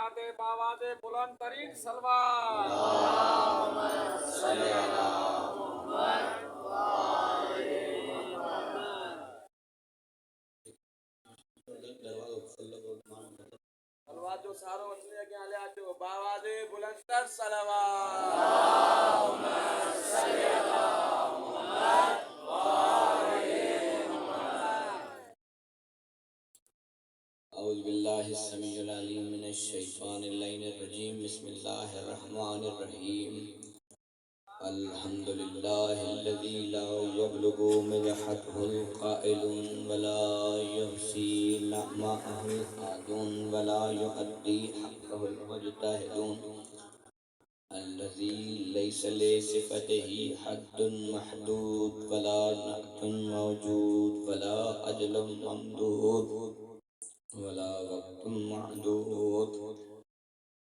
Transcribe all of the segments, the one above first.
ساتھ باواز بلند ترین سلوات سلوات جو سارو اچھے اگے ہلیا جو باواز بلند تر سلوات اعوذ باللہ السمیع العلیم من الشیطان اللعین الرجیم بسم اللہ الرحمن الرحیم الحمدللہ الذی لا یبلغ مدحته القائلون ولا یحصی نعماءه العادون ولا یؤدی حقه المجتہدون الذی لیس لصفته حد محدود ولا نعت موجود ولا اجل ممدود ولا وقت معدود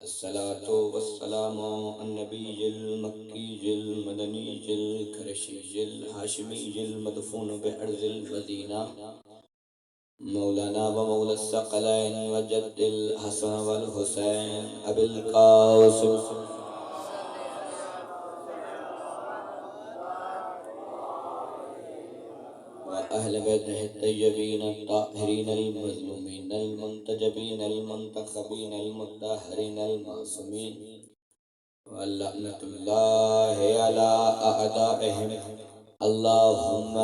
الصلاة والسلام النبی المکی المدنی القرشی الہاشمی المدفون بعرض المدینہ مولانا و مولا الثقلین وجد الحسن والحسین ابی القاسم وأهل بيته الطيبين الطاهرين المظلومين المنتجبين المنتخبين المطهرين المعصومين واللعنة الله على أعدائهم اللهم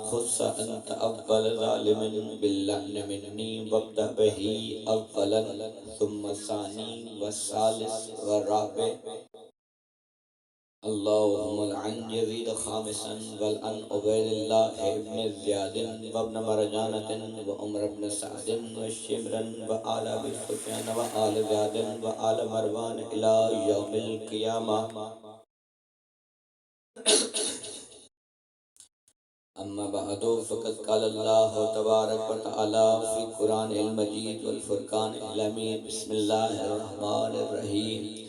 خص أنت أول ظالم باللعن مني وابدأ به أولا ثم الثاني والثالث والرابع اللهم لعن يزيد خامسا والعن عبيد الله ابن زياد وابن مرجانة وعمر بن سعد وشمرا وآل أبي سفيان وآل زياد وآل مروان إلى يوم القيامة أما بعد فقد قال الله تبارك وتعالى في القرآن المجيد والفرقان الحميد بسم الله الرحمن الرحيم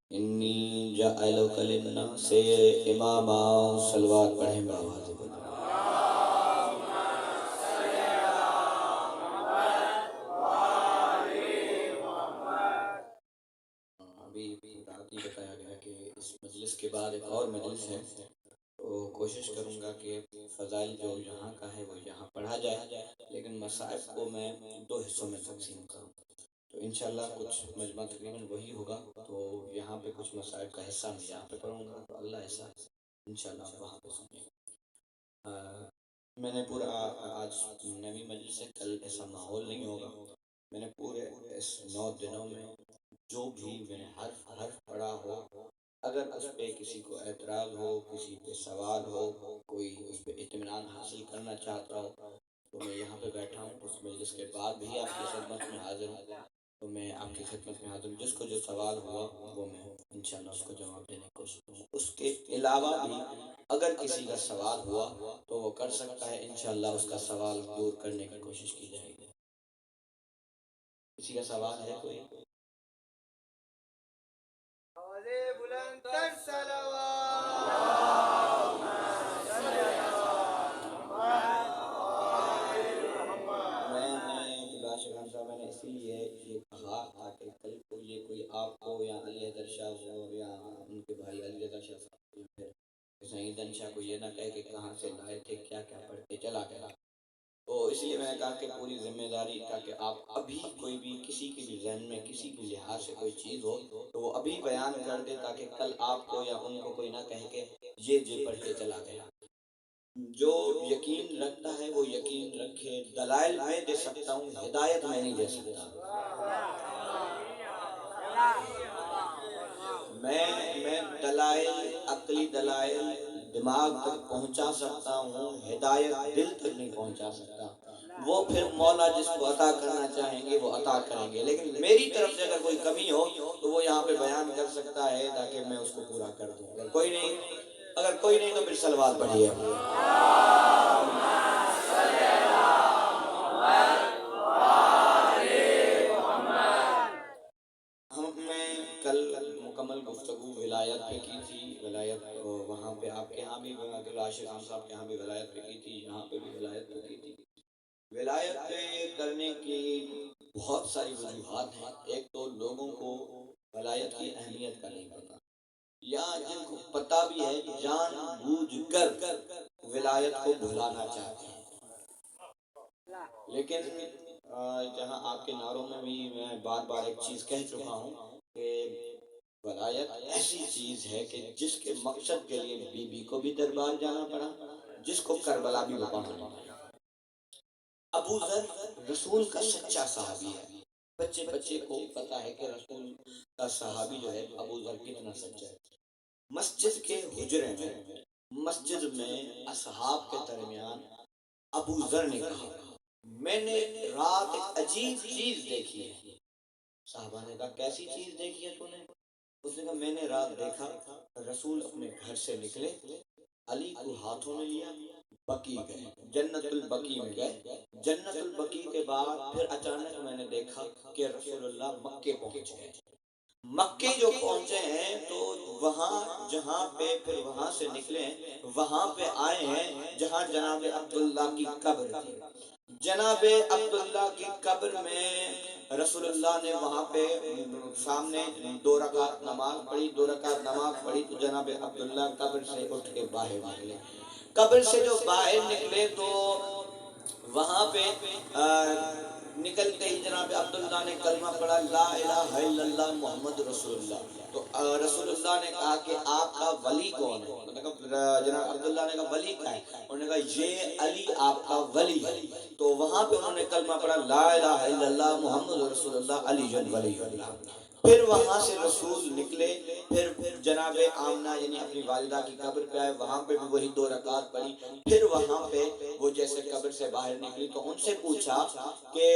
انی جعلک للناس اماما صلوات پڑھیں باواز بلند ابھی رات ہی بتایا گیا کہ اس مجلس کے بعد ایک اور مجلس ہے تو کوشش کروں گا کہ فضائل جو یہاں کا ہے وہ یہاں پڑھا جائے لیکن مصائب کو میں 2 حصوں میں تقسیم کروں تو انشاءاللہ کچھ مجمع تقریباً وہی ہوگا تو یہاں پہ کچھ مسائل کا حصہ میں یہاں پہ پڑھوں گا تو اللہ ایسا انشاءاللہ آپ وہاں پہ سنیں میں نے پورا آج نوی مجلس سے کل ایسا ماحول نہیں ہوگا میں نے پورے اس 9 دنوں میں جو بھی میں نے حرف پڑھا ہو اگر اس پہ کسی کو اعتراض ہو کسی پہ سوال ہو کوئی اس پہ اطمینان حاصل کرنا چاہتا ہو تو میں یہاں پہ بیٹھا ہوں اس مجلس کے بعد بھی آپ کی خدمت میں حاضر ہوں تو میں آپ کی خدمت میں حاضر ہوں جس کو جو سوال ہوا وہ میں انشاءاللہ اس کو جواب دینے کی کوشش کروں اس کے علاوہ بھی اگر کسی کا سوال ہوا تو وہ کر سکتا ہے انشاءاللہ اس کا سوال دور کرنے کی کوشش کی جائے گی کسی کا سوال ہے کوئی بلند تر سلوات میں نے اسی لیے یہ کہا تھا کہ کل کو یہ کوئی آپ کو یا علی حیدر شاہ صاحب یا ان کے بھائی علی حیدر شاہ صاحب یا پھر سعید شاہ کو یہ نہ کہے کہ کہاں سے لائے تھے کیا کیا پڑھ کے چلا گیا تو اس لیے میں نے کہا کہ پوری ذمہ داری تاکہ آپ ابھی کوئی بھی کسی کے بھی ذہن میں کسی بھی لحاظ سے کوئی چیز ہو تو وہ ابھی بیان کر دے تاکہ کل آپ کو یا ان کو کوئی نہ کہے کہ یہ پڑھ کے چلا گیا جو یقین رکھتا ہے وہ یقین رکھے دلائل میں دے سکتا ہوں ہدایت میں نہیں دے سکتا میں دلائل عقلی دلائل دماغ تک پہنچا سکتا ہوں ہدایت دل تک نہیں پہنچا سکتا وہ پھر مولا جس کو عطا کرنا چاہیں گے وہ عطا کریں گے لیکن میری طرف سے اگر کوئی کمی ہو تو وہ یہاں پہ بیان کر سکتا ہے تاکہ میں اس کو پورا کر دوں اگر کوئی نہیں تو پھر صلوات پڑھیے مکمل گفتگو ولایت پہ کی تھی ولایت وہاں پہ آپ کے ہاں بھی عاشق صاحب کے ہاں بھی ولایت پہ کی تھی یہاں پہ بھی ولایت پہ کی تھی ولایت پہ کرنے کی بہت ساری وجوہات ہیں ایک تو لوگوں ولایت کی اہمیت کا نہیں پتا، یا جن کو پتا بھی ہے جان بوجھ کر ولایت کو بھلانا چاہتے ہیں۔ لیکن جہاں آپ کے نعروں میں بھی میں بار بار ایک چیز کہہ چکا ہوں کہ ولایت ایسی چیز ہے کہ جس کے مقصد کے لیے بی بی کو بھی دربار جانا پڑا، جس کو کربلا بھی وقع ہونا پڑا۔ ابو ذر رسول کا سچا صحابی ہے، بچے بچے کو پتا ہے کہ رسول کا صحابی جو ہے ابو ذر کتنا سچا ہے۔ مسجد کے حجرے میں، مسجد میں اصحاب کے درمیان ابو ذر نے کہا میں نے رات ایک عجیب چیز دیکھی ہے۔ صحابہ نے کہا کیسی چیز دیکھی ہے تو نے؟ اس نے کہا میں نے رات دیکھا رسول اپنے گھر سے نکلے، علی کو ہاتھوں میں لیا، بقی گئے، جنت البقی میں گئے، جنت البقی کے بعد پھر اچانک میں نے دیکھا کہ رسول اللہ مکے پہنچ گئے۔ مکے جو پہنچے ہیں تو وہاں جہاں پہ پھر وہاں سے نکلے ہیں وہاں پہ آئے ہیں جہاں جناب عبداللہ کی قبر تھی۔ جناب عبداللہ کی قبر میں رسول اللہ نے وہاں پہ سامنے 2 رکعت نماز پڑھی، 2 رکعت نماز پڑھی تو جناب عبداللہ قبر سے اٹھ کے باہر نکلے۔ قبر سے جو باہر نکلے تو وہاں پہ نکلتے ہی جناب عبداللہ نے کلمہ پڑھا لا الہ الا اللہ محمد رسول اللہ۔ تو رسول اللہ نے کہا کہ آپ کا ولی کون ہے؟ جناب عبداللہ نے کہا ولی کا ہے؟ انہوں نے کہا یہ علی آپ کا ولی ہے۔ تو وہاں پہ انہوں نے کلمہ پڑھا لا الہ الا اللہ محمد رسول اللہ علی ولی اللہ۔ پھر وہاں سے رسول نکلے، پھر جناب آمنہ یعنی اپنی والدہ کی قبر پہ آئے، وہاں پہ بھی وہی 2 رکعت پڑھی۔ پھر وہاں پہ وہ جیسے قبر سے باہر نکلی تو ان سے پوچھا کہ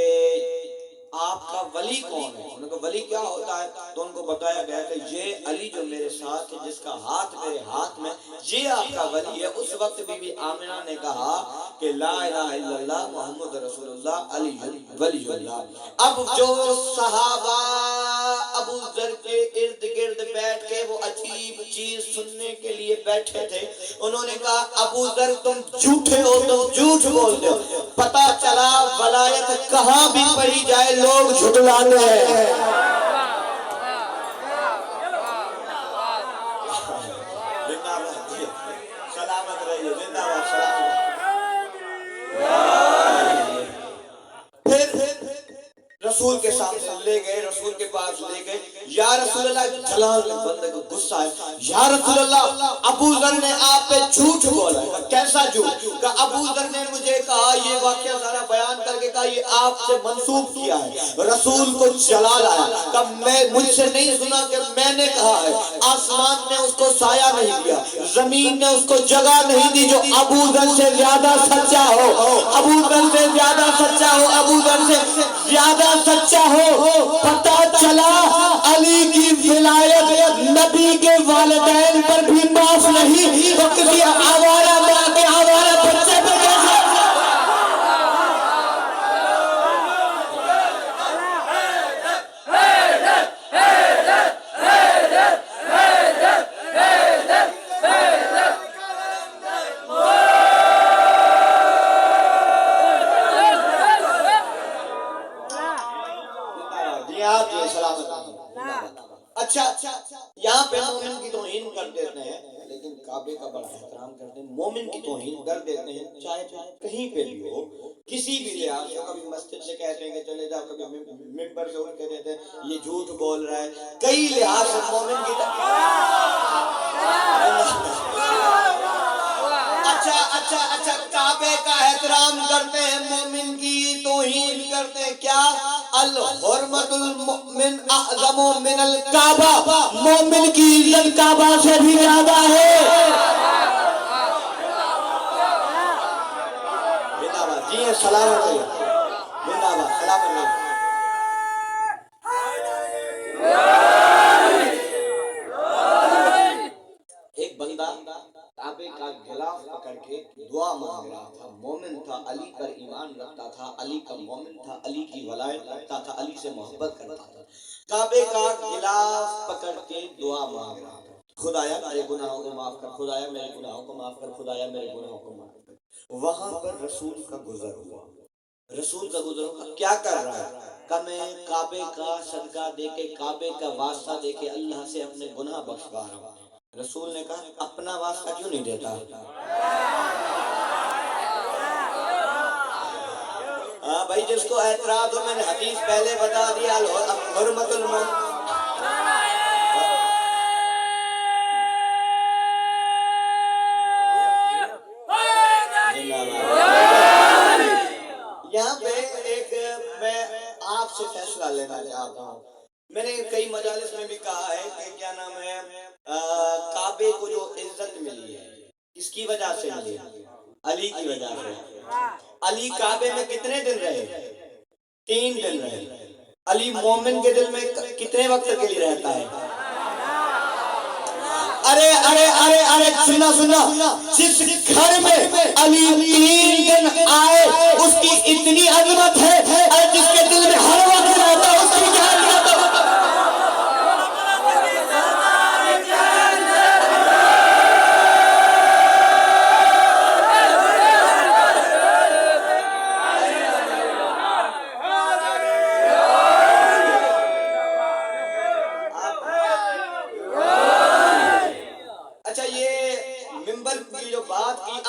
آپ کا ولی کون ہے؟ انہوں نے کہا ولی کیا ہوتا ہے؟ تو ان کو بتایا گیا کہ یہ علی جو میرے ساتھ ہے جس کا ہاتھ میرے ہاتھ میں، یہ آپ کا ولی ہے۔ اس وقت بی بی آمنہ نے کہا کہ لا الہ الا اللہ محمد رسول اللہ علی ولی اللہ۔ اب جو صحابہ ابو ذر کے ارد گرد بیٹھ کے وہ عجیب چیز سننے کے لیے بیٹھے تھے، انہوں نے کہا ابو ذر تم جھوٹے ہو، تم جھوٹ بولتے ہو۔ پتہ چلا ولایت کہاں بھی پڑھی جائے لوگ جھٹلاتے ہیں۔ سلامت رہیے، زندہ باد، سلامت۔ پھر رسول کے سامنے لے گئے، رسول کے پاس لے گئے، یا رسول اللہ، جلال بندے کو غصہ ہے، یا رسول اللہ ابو ذر نے آپ پہ جھوٹ بولا ہے۔ کیسا جھوٹ؟ کہ ابو ذر نے مجھے کہا، یہ واقعہ سارا بیان کر کے کہا یہ آپ سے منسوب کیا ہے۔ رسول کو جلال آیا کہ میں مجھ سے نہیں سنا کہ میں نے کہا ہے۔ آسمان نے اس کو سایہ نہیں دیا، زمین نے اس کو جگہ نہیں دی جو ابو ذر سے زیادہ سچا ہو، ابو ذر سے زیادہ سچا ہو، ابو ذر سے زیادہ سچا ہو۔ پتہ چلا علی کی ولایت نبی کے والدین پر بھی معاف نہیں تو کسی آوارہ ماں کے آوارہ بچے پر کیسے؟ اچھا یہاں پہ مومن کی توہین کر دیتے ہیں لیکن کعبے کا بڑا احترام کرتے ہیں۔ مومن کی توہین کر دیتے ہیں چاہے کہیں پہ بھی ہو، کسی بھی لحاظ سے۔ کبھی مسجد سے کہتے ہیں کہ چلے جاؤ، کبھی ممبر سے اٹھ کے دیتے ہیں یہ جھوٹ بول رہا ہے۔ کئی لحاظ سے مومن کی اچھا کعبے کا احترام کرتے ہیں، مومن کی توہین کرتے ہیں۔ کیا؟ الحرمت المؤمن اعظم من الکعبہ، مومن کی عزت کعبہ سے بھی زیادہ ہے۔ زندہ باد، جی سلامت رہیے، زندہ باد، سلامت رہیے۔ ایک بندہ کعبے کا غلاف پکڑ کے دعا مانگ رہا تھا، مومن تھا، علی پر ایمان رکھتا تھا، علی کا مومن تھا، علی کی ولایت رکھتا تھا، علی سے محبت کرتا تھا، کعبے کا غلاف پکڑ کے دعا مانگ رہا تھا، خدایا میرے گناہوں کو معاف کر، خدایا میرے گناہوں کو معاف کر، خدایا میرے گناہوں کو معاف کر۔ وہاں پر رسول کا گزر ہوا، رسول کا گزر ہوگا، کیا کر رہا ہے؟ کہ میں کعبے کا صدقہ دے کے، کعبے کا واسطہ دے کے اللہ سے اپنے گناہ بخشوا رہا ہوں۔ رسول نے کہا اپنا واسطہ کیوں نہیں دیتا؟ ہاں بھائی، جس کو اعتراض ہو، میں نے حدیث پہلے بتا دیا، حرمت الموت۔ یہاں پہ ایک میں آپ سے فیصلہ لینا چاہتا ہوں۔ میں نے کئی مجالس میں بھی کہا ہے کہ کیا نام ہے، کعبے کو جو عزت ملی ہے کس کی وجہ سے ملی؟ علی کی وجہ سے۔ علی کعبے میں کتنے دن رہے؟ 3 دن رہے۔ علی مومن کے دل میں کتنے وقت کے لیے رہتا ہے؟ ارے ارے ارے ارے سننا سننا، جس گھر میں علی 3 دن آئے اس کی اتنی عظمت ہے، اور جس کے دل میں ہر وقت رہتا ہے اس کی کیا عظمت ہے؟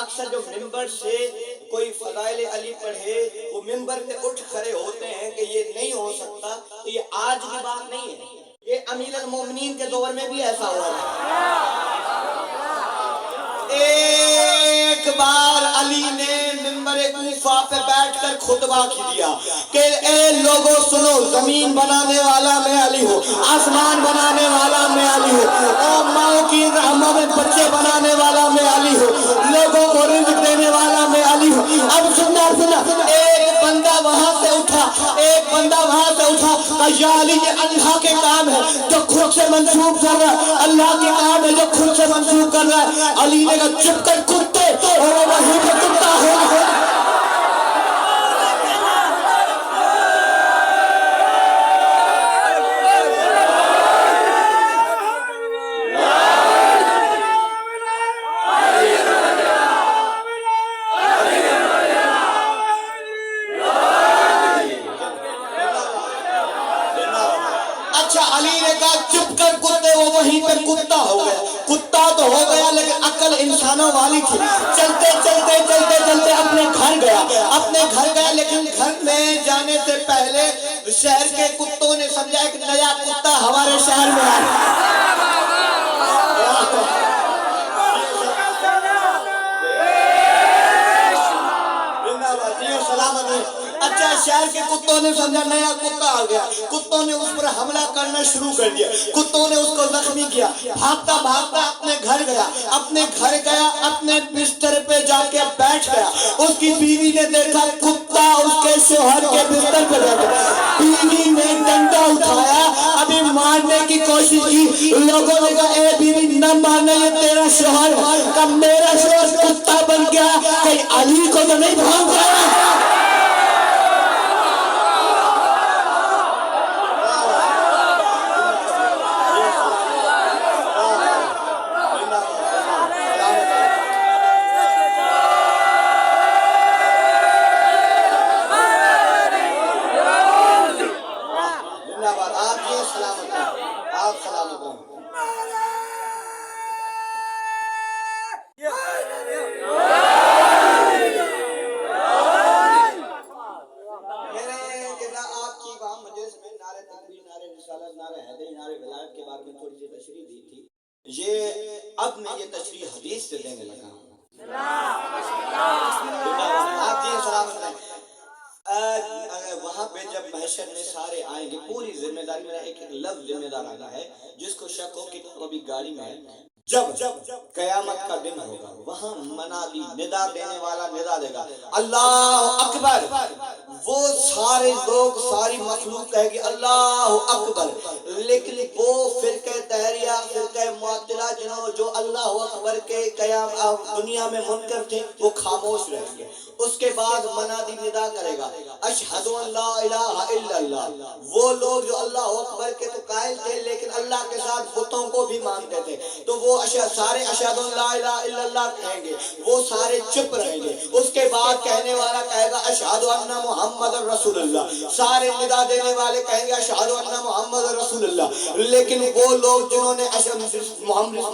اکثر جو ممبر سے کوئی فضائل علی پڑھے وہ ممبر پہ اٹھ کھڑے ہوتے ہیں کہ یہ نہیں ہو سکتا، تو یہ آج کی بات نہیں ہے، یہ امیر المومنین کے دور میں بھی ایسا ہوا ہے۔ ایک بار علی نے ممبر کوفہ پہ بیٹھ کر خطبہ کیا کہ اے لوگوں سنو، زمین بنانے والا میں علی ہوں، آسمان بنانے والا میں علی ہوں، اور ماں کی رحموں میں بچے بنانے والا میں علی ہوں، لوگوں کو رزق دینے والا میں علی ہوں۔ اب سننا سننا، ایک بندہ وہاں سے اٹھا کہ یا علی یہ اللہ کے کام ہے جو خود سے منسوخ کر رہا ہے، اللہ کے کام ہے جو خود سے منسوخ کر رہا ہے۔ علی نے کہا چپ کر کتے، اور وہ وہیں پہ کتا ہو۔ وہیں پر کتا ہو گیا، کتا تو ہو گیا لیکن عقل انسانوں والی تھی۔ چلتے چلتے چلتے چلتے اپنے گھر گیا لیکن گھر میں جانے سے پہلے شہر کے کتوں نے سمجھا ایک نیا کتا ہمارے شہر میں آیا۔ اچھا، شہر کے کتوں نے سمجھا نیا کتا آ گیا، کتوں نے اس پر حملہ کرنا شروع کر دیا، کتوں نے اس کو زخمی کیا۔ بھاگتا بھاگتا اپنے گھر گیا، اپنے بستر پہ جا کے بیٹھ گیا۔ اس کی بیوی نے دیکھا کتا اس کے شوہر کے بستر پہ بیٹھا، بیوی نے ڈنڈا اٹھایا، ابھی مارنے کی کوشش کی، لوگوں نے کہا اے بیوی نہ مارنا، یہ تیرا شوہر ہے۔ کہ میرا شوہر کتا بن گیا، کہیں علی کو تو نہیں بھونک رہا؟ اب میں یہ تشریح حدیث سے دینے لگا ہوں۔ آپ جی سلامت رہیں۔ وہاں پہ جب محشر میں سارے آئیں گے، پوری ذمہ داری، میرا ایک لفظ ذمہ دار آنا ہے جس کو شک ہو کہ تو ابھی گاڑی میں ہے، جب قیامت کا دن ہوگا وہاں منادی ندا دینے والا ندا دے گا اللہ اکبر، وہ سارے لوگ ساری مخلوق کہے گی اللہ اکبر، لیکن وہ فرقہ طاہریہ فرقہ معطلہ جنہوں جو اللہ اکبر کے قیام دنیا میں منکر تھے وہ خاموش رہیں گے۔ اس کے بعد منادی ندا کرے گا اشہد ان لا الہ الا اللہ، وہ لوگ جو اللہ اکبر کے تو قائل تھے لیکن اللہ اللہ کے ساتھ بتوں کو بھی مانتے تھے، تو وہ سارے اشہد ان لا الہ الا اللہ کہیں گے، وہ سارے چپ رہیں گے، اس کے بعد کہنے والا کہے گا اشہد ان محمد رسول اللہ، سارے ندا دینے والے کہیں گے اشہد ان محمد رسول اللہ، لیکن وہ لوگ جنہوں نے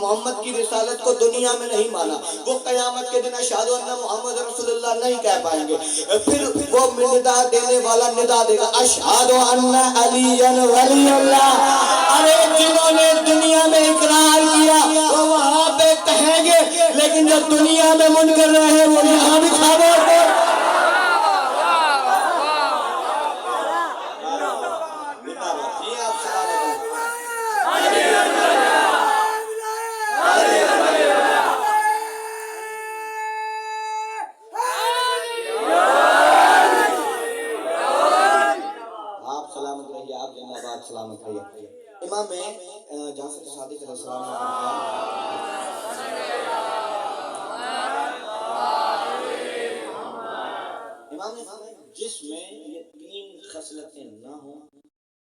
محمد کی رسالت کو دنیا میں نہیں مانا، وہ قیامت کے دن اشہد ان محمد رسول اللہ نہیں کہہ پائیں گے، پھر وہ ندا دینے والا ندا دے گا اشہد ان علی ولی اللہ۔ ارے جنہوں نے دنیا میں اقرار کیا وہ وہاں پہ کہیں گے، لیکن جو دنیا میں منکر رہے وہ یہاں بھی خاموش ہیں۔ آپ سلامت رہیے، آپ زندہ باد سلامت رہیے۔ امام جعفر صادق علیہ السلام نے امام نے فرمایا جس میں یہ تین خصلتیں نہ ہوں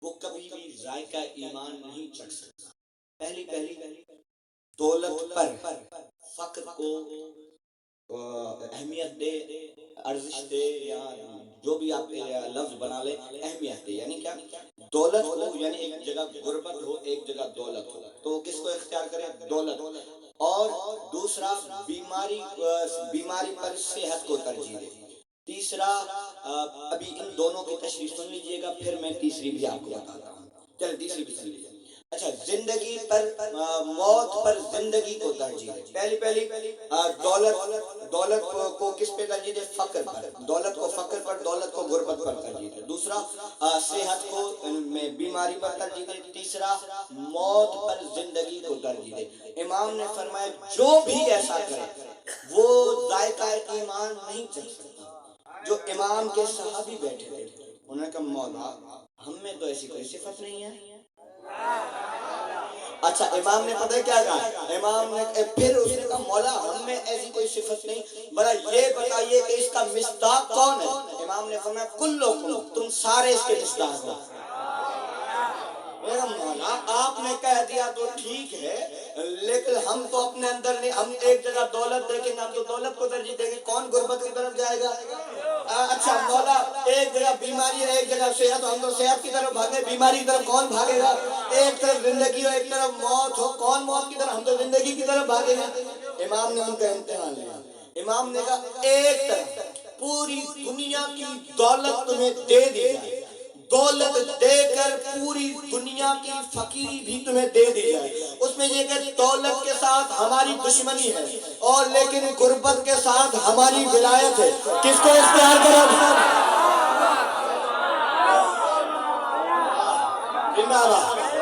وہ کبھی بھی ذائقہ ایمان نہیں چکھ سکتا۔ پہلی دولت پر فقر کو اہمیت دے، ارزش دے، یا جو بھی آپ لفظ بنا لیں اہمیت دے، یعنی کیا دولت ہو، یعنی ایک جگہ غربت ہو ایک جگہ دولت ہو، تو کس کو اختیار کرے؟ دولت۔ اور دوسرا بیماری پر صحت کو ترجیح دے۔ تیسرا ابھی ان دونوں کی تشریح سن لیجئے گا، پھر میں تیسری بھی آپ کو بتاتا ہوں۔ چل تیسری بھی سن لیجئے۔ اچھا، زندگی پر موت پر زندگی کو ترجیح دے۔ پہلی دولت کو کس پہ ترجیح دے؟ فقر پر، دولت کو فقر پر، دولت کو غربت پر ترجیح دے۔ دوسرا صحت کو بیماری پر ترجیح دے۔ تیسرا موت پر زندگی کو ترجیح دے۔ امام نے فرمایا جو بھی ایسا کرے وہ ذائقہ ایمان نہیں چکھ سکتا۔ جو امام کے صحابی بیٹھے تھے انہوں نے کہا مولا ہم میں تو ایسی کوئی صفت نہیں ہے۔ اچھا، امام نے پتہ کیا کہا؟ امام نے پھر اس نے کہا مولا ہم میں ایسی کوئی صفت نہیں، بڑا یہ بتائیے کہ اس کا مصداق کون ہے؟ امام نے فرمایا کلکم، تم سارے اس کے مصداق ہو۔ مولا آپ نے کہہ دیا تو ٹھیک ہے، لیکن ہم تو اپنے اندر نہیں، ہم ایک جگہ دولت دیکھیں گے، ہم تو دولت کو ترجیح دیں گے، کون غربت کی طرف جائے گا؟ اچھا مولا ایک جگہ بیماری ہے ایک جگہ صحت ہو، ہم تو صحت کی طرف بھاگے، بیماری کی طرف کون بھاگے گا؟ ایک طرف زندگی ہو ایک طرف موت ہو، کون موت کی طرف؟ ہم تو زندگی کی طرف بھاگے گا۔ امام نے ان کا امتحان لیا، امام نے کہا ایک طرف پوری دنیا کی دولت تمہیں دے دی جائے، دولت دے کر پوری دنیا کی فقیری بھی تمہیں دے دی جائے، اس میں یہ کہ دولت کے ساتھ ہماری دشمنی ہے اور لیکن غربت کے ساتھ ہماری ولایت ہے، کس کو اختیار کرو؟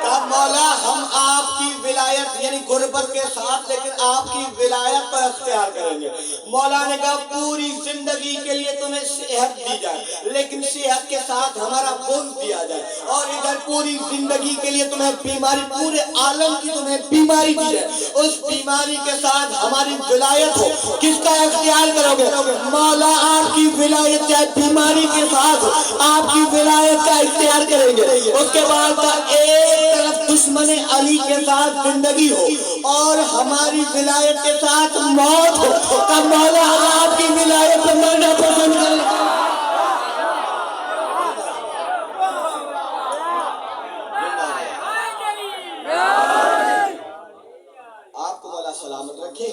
کہا مولا ہم آپ کی ولایت یعنی غربت کے ساتھ لیکن آپ کی ولایت پر اختیار کریں گے۔ مولا نے کہا پوری زندگی کے لیے تمہیں صحت دی جائے لیکن صحت کے ساتھ ہمارا بغض دیا جائے، اور ادھر پوری زندگی کے لیے تمہیں بیماری، پورے عالم کی تمہیں بیماری دی جائے، اس بیماری کے ساتھ ہماری ولایت ہو، کس کا اختیار کرو گے؟ مولا آپ کی ولایت چاہے بیماری کے ساتھ آپ کی ولایت کا اختیار کریں گے۔ اس کے بعد ایک طرف دشمن علی کے ساتھ زندگی ہو اور ہماری ولایت کے ساتھ موت ہو، تب مولا آپ کی ولایت پر مرنا پسند کریں۔ آپ کو مولا سلامت رکھے۔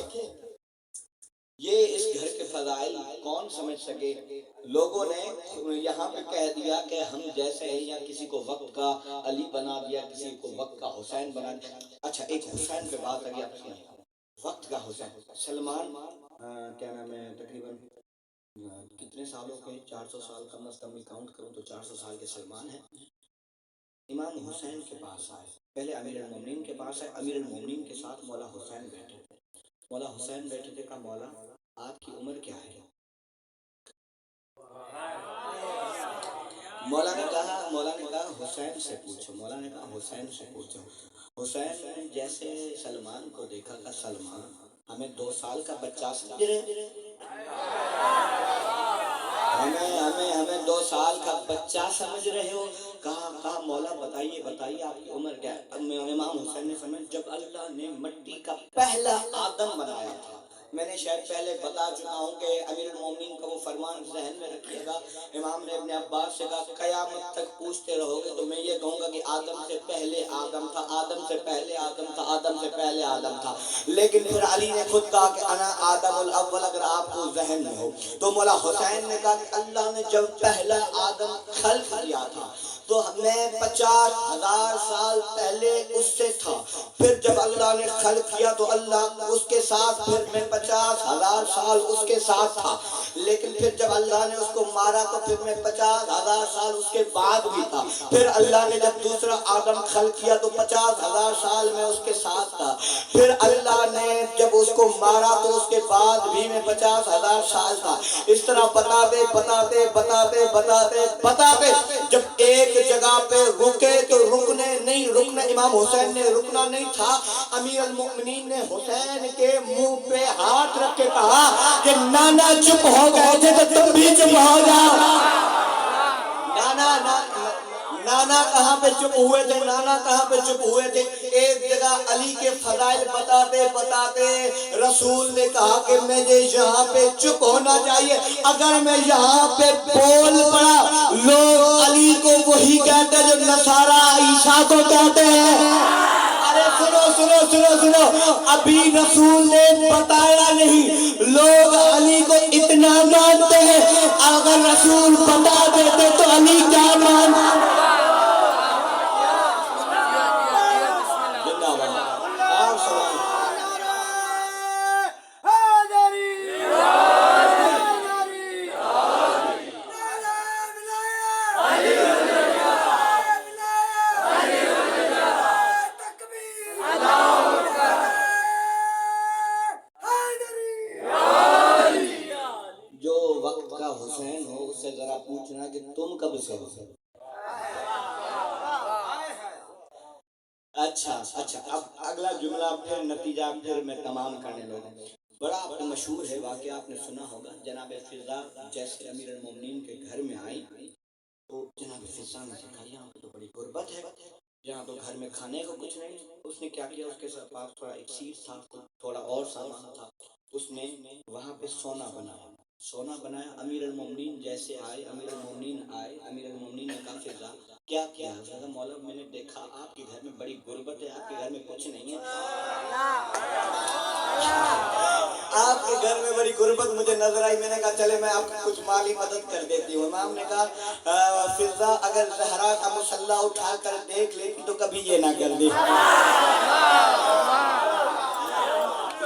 یہ اس گھر کے فضائل کون سمجھ سکے؟ لوگوں نے یہاں پہ کہہ دیا کہ ہم جیسے ہیں، یا کسی کو وقت کا علی بنا دیا، کسی کو وقت کا حسین بنا دیا۔ اچھا ایک حسین پہ بات آگیا، وقت کا حسین سلمان کیا نام ہے، تقریباً کتنے سالوں کے؟ 400 سال کا مستقبل کاؤنٹ کروں تو 400 سال کے سلمان ہیں۔ امام حسین کے پاس آئے، پہلے امیر المومنین کے پاس آئے، امیر المومنین کے ساتھ مولا حسین بیٹھے تھے۔ مولا حسین بیٹھے تھے، کہا مولا آپ کی عمر کیا ہے؟ مولا نے کہا حسین سے پوچھو۔ مولا نے کہا حسین سے پوچھو۔ حسین نے جیسے سلمان کو دیکھا کہ سلمان ہمیں 2 سال کا بچہ سمجھ رہے ہمیں 2 سال کا بچہ سمجھ رہے ہو؟ کہا مولا بتائیے آپ کی عمر کیا ہے؟ امام حسین نے سمجھ جب اللہ نے مٹی کا پہلا آدم بنایا تھا. میں نے شاید پہلے بتا چکا ہوں کہ امیر المومنین کا وہ فرمان ذہن میں رکھیے گا. امام نے اپنے عباس سے کہا قیامت تک پوچھتے رہو گے تو میں یہ کہوں گا کہ آدم سے پہلے آدم تھا، آدم سے پہلے آدم تھا، آدم سے پہلے آدم تھا. لیکن پھر علی نے خود کہا کہ انا آدم الاول، اگر آپ کو ذہن میں ہو. تو مولا حسین نے کہا کہ اللہ نے جب پہلا آدم خلق کیا تھا تو میں 50,000 سال پہلے اس سے تھا. پھر جب اللہ نے خلق کیا تو اللہ اس کے ساتھ، پھر میں 50,000 سال اس کے ساتھ تھا. لیکن پھر جب اللہ نے اس کو مارا تو پھر میں 50,000 سال اس کے بعد بھی تھا. پھر اللہ نے جب دوسرا آدم خلق کیا تو 50,000 سال میں اس کے ساتھ تھا. پھر اللہ نے جب اس کو مارا تو اس کے بعد بھی میں 50,000 سال تھا. اس طرح بتاتے جب ایک جگہ پہ رکے تو رکنا امام حسین نے رکنا نہیں تھا. امیر المؤمنین نے حسین کے منہ پہ ہاتھ رکھ کے کہا کہ نانا چپ ہو گئے تھے تو تم بھی چپ ہو جاؤ. نانا کہاں پہ چپ ہوئے تھے؟ نانا کہاں پہ چپ ہوئے تھے؟ ایک جگہ علی کے فضائل بتاتے رسول نے کہا کہ مجھے یہاں پہ چپ ہونا چاہیے. اگر میں یہاں پہ بول پڑا لوگ علی کو وہی کہتے جو نصارہ عیسیٰ کو کہتے ہیں. ارے سنو ابھی رسول نے بتایا نہیں، لوگ علی کو اتنا مانتے ہیں. اگر رسول بتا دیتے تو علی کیا مانتے؟ حسین ہو اس سے ذرا پوچھنا کہ تم کب سے ہو. اچھا اب اگلا جملہ پھر نتیجہ پھر میں تمام کرنے لگا. بڑا مشہور ہے واقعہ، آپ نے سنا ہوگا. جناب فضا جیسے امیر المومنین کے گھر میں آئی تو جناب فضا نے کہا یہاں پہ تو بڑی غربت ہے، یہاں تو گھر میں کھانے کو کچھ نہیں. اس نے کیا کیا، اس کے پاس تھوڑا ایک سیٹ تھا، تھوڑا اور سامان تھا. اس نے وہاں پہ سونا بنایا. امیر المومنین جیسے آئے، امیر المومنین نے کہا فضا کیا کیا؟ مولا میں نے دیکھا آپ کے گھر میں بڑی غربت ہے، آپ کے گھر میں کچھ نہیں ہے، آپ کے گھر میں بڑی غربت مجھے نظر آئی. میں نے کہا چلے میں آپ کو کچھ مالی مدد کر دیتی ہوں. امام نے کہا فضا اگر زہرا کا مصلی اٹھا کر دیکھ لیتی تو کبھی یہ نہ کر دی.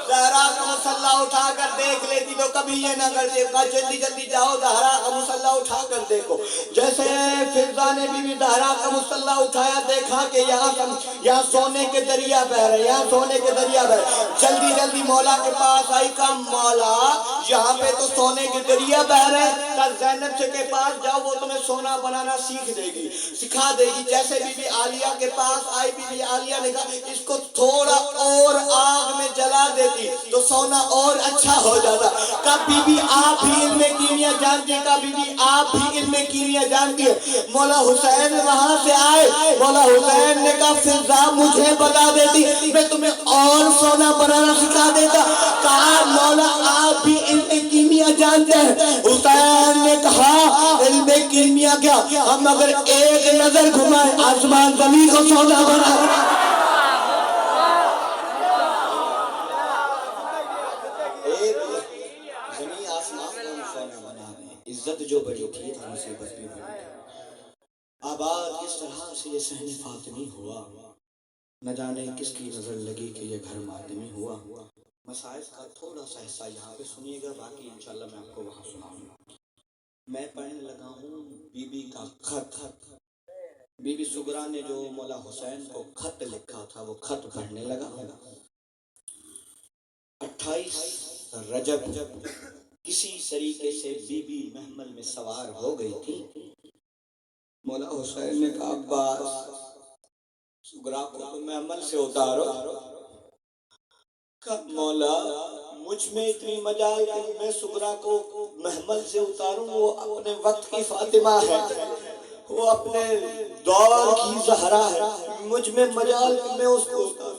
زہرا کا مصلی اٹھا کر دیکھ لیتی تو کبھی یہ نہ کرتی. جلدی جاؤ زہرا کا مصلی اٹھا کر دیکھو. جیسے فضا نے بی بی زہرا کا مصلی اٹھایا، دیکھا کہ یہاں سونے کے دریا بہ رہے. جلدی مولا کے پاس آئی. کہا مولا یہاں پہ تو سونے کے دریا بہ رہے. کہا زینب سے کے پاس جاؤ، وہ تمہیں سونا بنانا سکھا دے گی. جیسے بی بی عالیہ کے پاس آئی، بی بی عالیہ نے کہا اس کو تھوڑا اور آگ میں جلا دیتی تو سونا اور اچھا ہو جاتا. کہا بی بی آپ بھی علم کیمیا جانتی ہے. کہا بی بی آپ بھی علم کیمیا جانتی ہے. مولا حسین وہاں سے آئے. مولا حسین نے کہا فضا مجھے بتا دیتی میں تمہیں اور سونا بنانا سکھا دیتا. کہا مولا آپ بھی علم کیمیا جانتے ہیں. حسین نے کہا علم کیمیا کیا، ہم اگر ایک نظر گھمائے آسمان زمین کو سونا بنا. عزت جو بڑی تھی تو مصیبت بھی بڑی. آباد کس طرح سے یہ صحن فاطمی ہوا، نہ جانے کس کی نظر لگی کہ یہ گھر ماتمی ہوا. مصائب کا تھوڑا سا حصہ یہاں پہ سنیے گا، باقی انشاءاللہ میں آپ کو وہاں سناؤں گا. میں پڑھنے لگا ہوں بی بی کا خط. بی بی سغرا نے جو مولا حسین کو خط لکھا تھا وہ خط پڑھنے لگا. 28 رجب کسی طریقے سے بی بی محمل میں سوار ہو گئی تھی. مولا حسین نے کہا عباس سغرا کو محمل سے اتارو. کہا مولا مجھ میں اتنی مجال کہ میں سغرا کو محمل سے اتاروں. وہ اپنے وقت کی فاطمہ ہے, وہ اپنے دور کی زہرا ہے, مجھ میں مجال کہ میں اس کو اتاروں.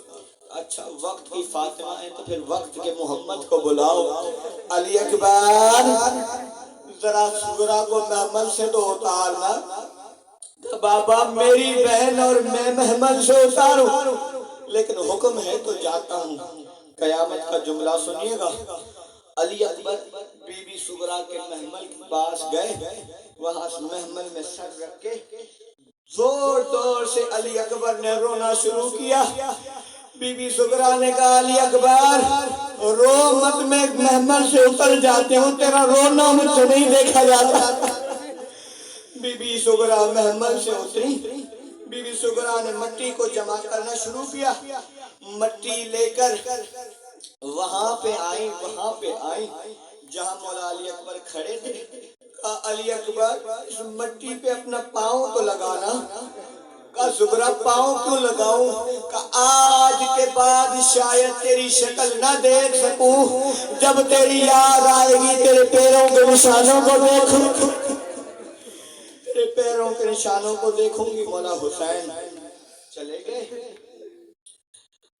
اچھا وقت کی فاطمہ ہے تو پھر وقت کے محمد کو بلاؤ. علی اکبر ذرا سغرا کو محمل سے تو اتارنا. بابا میری بہن اور میں محمل سے اتاروں, لیکن حکم ہے تو جاتا ہوں. قیامت کا جملہ سنیے گا. علی اکبر بی بی سغرا کے محمل کے پاس گئے, وہاں محمل میں سر رکھ کے زور زور سے علی اکبر نے رونا شروع کیا. بی بی سغرا نے کہا علی اکبر رو مت, میں محمل سے اتر جاتی ہوں, تیرا رونا مجھ سے نہیں دیکھا جاتا. بی بی سغرا محمل سے اتری. بی بی سغرا نے مٹی کو جمع کرنا شروع کیا. مٹی لے کر وہاں پہ آئی جہاں مولا علی اکبر کھڑے تھے. کہا علی اکبر اس مٹی پہ اپنا پاؤں تو لگانا. کہا سغرا پاؤں کیوں لگاؤں؟ کہا آج کے بعد شاید تیری شکل نہ دیکھ سکوں, جب تیری یاد آئے گی تیرے پیروں کے نشانوں کو دیکھوں, تیرے پیروں کے نشانوں کو دیکھوں گی. مولا حسین چلے گئے.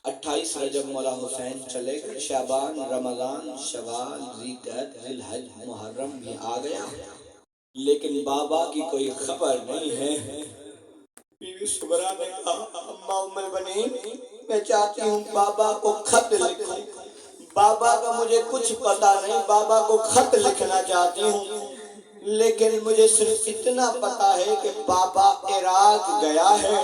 28 رجب مولا حسین چلے گئے. شعبان, رمضان, شوال, ذیقعد, ذوالحج, محرم بھی آ گیا, لیکن بابا کی کوئی خبر نہیں ہے. بی بی سغرا نے کہا اماں ام البنین میں چاہتی ہوں بابا کو خط لکھوں. بابا کا مجھے کچھ پتا نہیں, بابا کو خط لکھنا چاہتی ہوں, لیکن مجھے صرف اتنا پتا ہے کہ بابا عراق گیا ہے,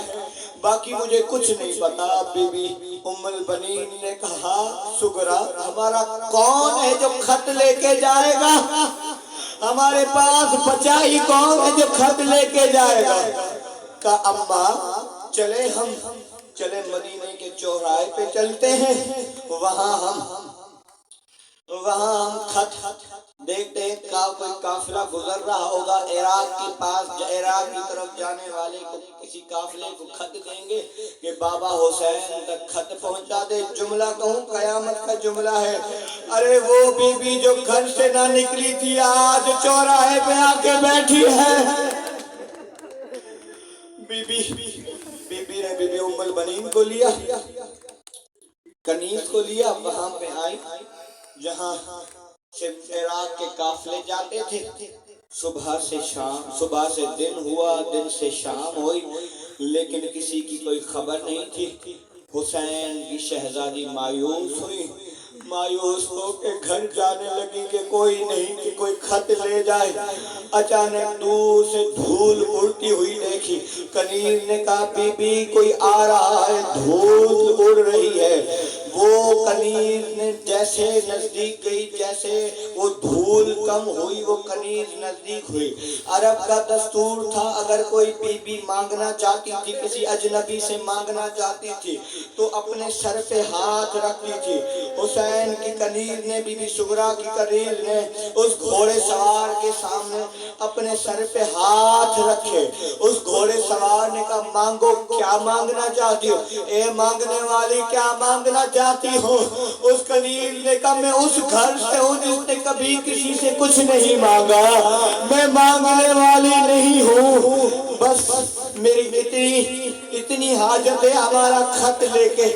باقی مجھے کچھ نہیں پتا. بی بی ام البنین نے کہا سغرا ہمارا کون ہے جو خط لے کے جائے گا؟ ہمارے پاس بچا ہی کون ہے جو خط لے کے جائے گا؟ کہا اماں چلے مدینے کے چوراہے پہ چلتے ہیں, وہاں ہم خط دیکھتے ہیں. کوئی قافلہ گزر رہا ہوگا عراق کے پاس, عراق کی طرف جانے والے کو کسی قافلے کو خط دیں گے کہ بابا حسین تک خط پہنچا دے. جملہ کہوں قیامت کا جملہ ہے. ارے وہ بی بی جو گھر سے نہ نکلی تھی آج چوراہے پہ آ کے بیٹھی ہے. بی بی نے بی بی ام البنین کو لیا, کنیز کو لیا, وہاں پہ آئی جہاں سے عراق کے قافلے جاتے تھے. صبح سے دن ہوا, دن سے شام ہوئی, لیکن کسی کی کوئی خبر نہیں تھی. حسین کی شہزادی مایوس ہوئی, مایوس ہو کے گھر جانے لگی کہ کوئی نہیں کہ کوئی خط لے جائے. اچانک دور سے دھول اڑتی ہوئی دیکھی. کنیز نے کہا بی بی کوئی آ رہا ہے, دھول اڑ رہی ہے. وہ کنیز نے جیسے نزدیک گئی, جیسے وہ دھول کم ہوئی وہ کنیز نزدیک ہوئی. عرب کا دستور تھا اگر کوئی بی بی مانگنا چاہتی تھی, کسی اجنبی سے مانگنا چاہتی تھی تو اپنے سر پہ ہاتھ رکھتی تھی. حسین کی کنیز نے, بی بی سغرا کی کنیز نے اس گھوڑے سوار کے سامنے اپنے سر پہ ہاتھ رکھے. اس گھوڑے سوار نے کہا مانگو, کیا مانگنا چاہتی ہو؟ اے مانگنے والی کیا مانگنا چاہتی ہو؟ اس کنیز نے کہا میں اس گھر سے ہوں جس نے کبھی کسی سے کچھ نہیں مانگا, میں مانگنے والی نہیں ہوں, بس میری اتنی حاجت ہے ہمارا خط لے کے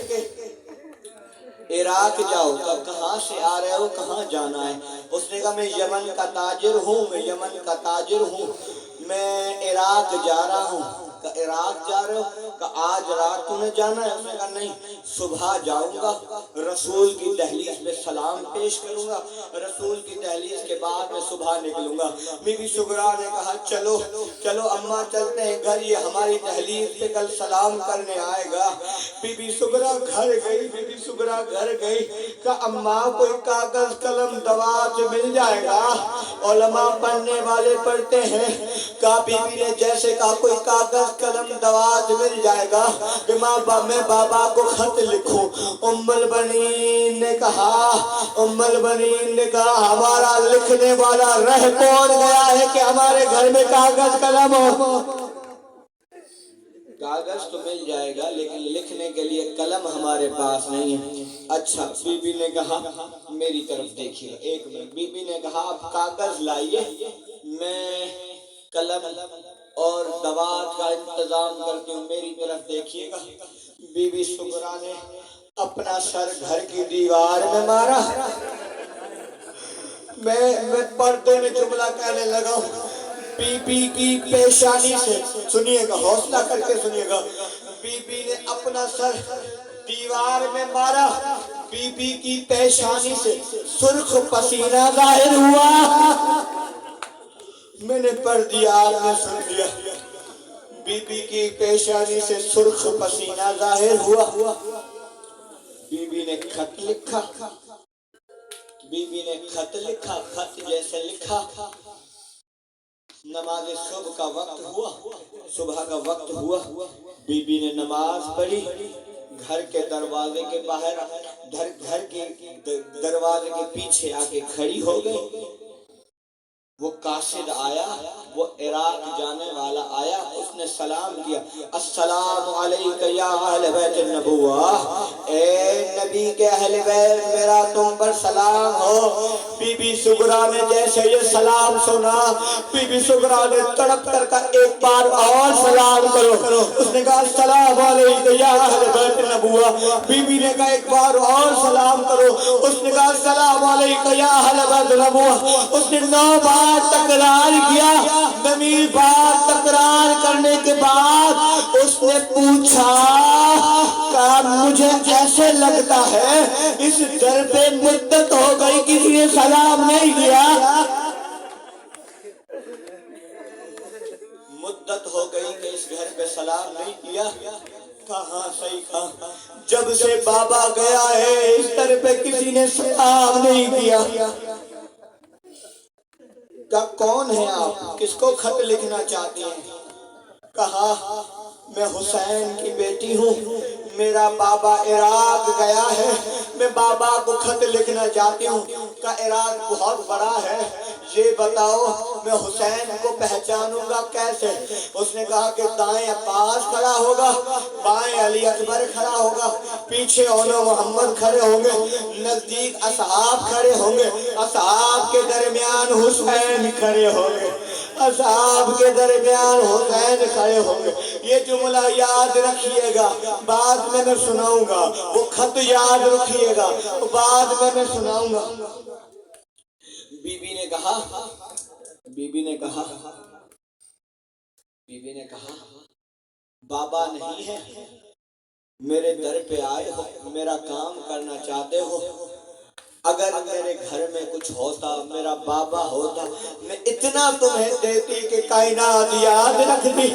عراق جاؤ. کہاں سے آ رہے ہو, کہاں جانا ہے؟ اس نے کہا میں یمن کا تاجر ہوں, میں عراق جا رہا ہوں. کہ عراق جا رہے ہو؟ کہ آج رات تمہیں جانا ہے؟ اس نے کہا نہیں, صبح جاؤں گا, رسول کی دہلیز پہ سلام پیش کروں گا, رسول کی دہلیز کے بعد میں صبح نکلوں گا. بی بی سغرا نے کہا چلو اماں چلتے ہیں گھر, یہ ہماری دہلیز پہ کل سلام کرنے آئے گا. بی بی سغرا گھر گئی. کہ اماں کوئی کاغذ قلم دوات مل جائے گا؟ علماء پڑھنے والے پڑھتے ہیں. کہ بی بی نے جیسے کہا کوئی کاغذ قلم دوات مل جائے گا کہ میں بابا کو خط لکھوں. ام البنین نے کہا ہمارا لکھنے والا رہ کون گیا ہے کہ ہمارے گھر میں کاغذ قلم ہو؟ کاغذ تو مل جائے گا لیکن لکھنے کے لیے قلم ہمارے پاس نہیں ہے. اچھا, بی بی نے کہا میری طرف دیکھیے. ایک منٹ. بی بی نے کہا آپ کاغذ لائیے, میں قلم اور دوات کا انتظام کرتی ہوں, میری طرف دیکھیے گا. بی بی سغرا نے اپنا سر گھر کی دیوار میں مارا. میں پردے میں جملہ کہنے لگا ہوں. بی بی کی پیشانی سے, سنیے گا, حوصلہ کر کے سنیے گا, بی بی نے اپنا سر دیوار میں مارا. بی بی کی پیشانی سے سرخ پسینہ ظاہر ہوا. میں نے پڑھ دیا, آپ نے سن لیا. بی بی کی پیشانی سے سرخ پسینہ ظاہر ہوا. بی بی نے خط لکھا. بی بی نے خط لکھا, خط جیسے لکھا. نماز صبح کا وقت ہوا, صبح کا وقت ہوا. بی بی نے نماز پڑھی. گھر کے دروازے کے باہر, گھر کے دروازے کے پیچھے آ کے کھڑی ہو گئی. وہ قاصد آیا, وہ عراق جانے والا آیا, اس نے سلام کیا, السلام علیکم یا اہل بیت النبوہ, اے نبی کے اہل بیت میرا تم پر سلام ہو. بی بی سغرا نے جیسے یہ سلام سنا, بی بی سغرا نے تڑپ کر کہا ایک بار اور سلام کرو. اس نے کہا السلام علیکم یا اہل بیت النبوہ. بی بی نے کہا ایک بار اور سلام کرو. اس نے کہا السلام علیکم یا اہل بیت النبوہ. اس نے 9 بار تکرار کیا. 9ویں بار تکرار کرنے کے بعد اس نے پوچھا کہ مجھے ایسے لگتا ہے اس در پہ مدت ہو گئی کسی نے سلام نہیں کیا. مدت ہو گئی کہ اس گھر پہ سلام نہیں کیا. کہاں صحیح کہا, جب سے بابا گیا ہے اس در پہ کسی نے سلام نہیں کیا. کہا کون ہے آپ, کس کو خط لکھنا چاہتی ہیں؟ کہا میں حسین کی بیٹی ہوں, میرا بابا عراق گیا ہے, میں بابا کو خط لکھنا چاہتی ہوں. کہا عراق بہت بڑا ہے, یہ بتاؤ میں حسین کو پہچانوں گا کیسے؟ اس نے کہا کہ دائیں عباس کھڑا ہوگا, بائیں علی اکبر کھڑا ہوگا, پیچھے اولو محمد کھڑے ہوں گے, نزدیک اصحاب کھڑے ہوں گے, اصحاب کے درمیان حسین کھڑے ہوں گے, اصحاب کے درمیان حسین کھڑے ہوں گے. یہ جملہ یاد رکھیے گا, بعد میں سناؤں گا. وہ خط یاد رکھیے گا, بعد میں سناؤں گا. بی بی نے کہا, بی بی نے کہا, بی بی نے کہا بابا نہیں ہے, میرے در پہ آئے ہو, میرا کام کرنا چاہتے ہو. اگر میرے گھر میں کچھ ہوتا, میرا بابا ہوتا, میں اتنا تمہیں دیتی کہ کائنات یاد رکھتی,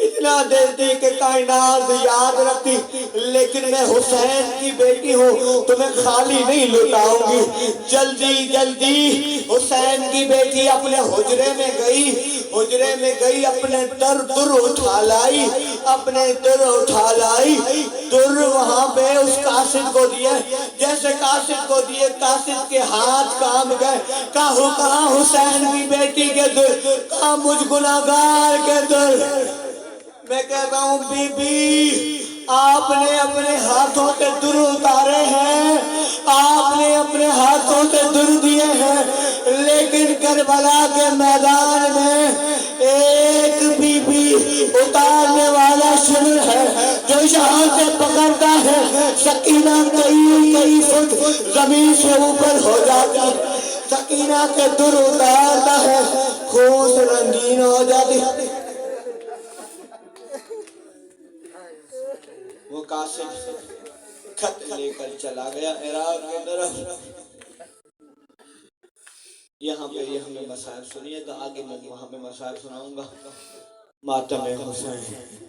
اتنا دیتی کہ کائنات یاد رکھتی. لیکن میں حسین کی بیٹی ہوں, تمہیں خالی نہیں لٹاؤں گی. جلدی جلدی حسین کی بیٹی اپنے حجرے میں گئی, حجرے میں گئی, اپنے در اٹھا لائی, اپنے در اٹھا لائی. در وہاں پہ اس قاصد کو دیے, جیسے قاصد کو دیے قاصد کے ہاتھ کام گئے. کہاں حسین کی بیٹی کے در, کہاں مجھ گناہگار کے در. میں کہتا ہوں بی بی آپ نے اپنے ہاتھوں سے در اتارے ہیں, آپ نے اپنے ہاتھوں سے در دیے ہیں, لیکن کربلا کے میدان میں ایک بی بی اتارنے والا شمر ہے جو یہاں سے پکڑتا ہے, سکینہ کئی فٹ زمین سے اوپر ہو جاتی ہے, سکینہ کے در اتارتا ہے, خون سے رنگین ہو جاتی ہے. وہ قاصد خط لے کر چلا گیا عراق کی طرف. یہاں پہ یہ ہمیں مسائل سنیے گا, آگے میں وہاں پہ مسائل سناؤں گا. ماتم حسین.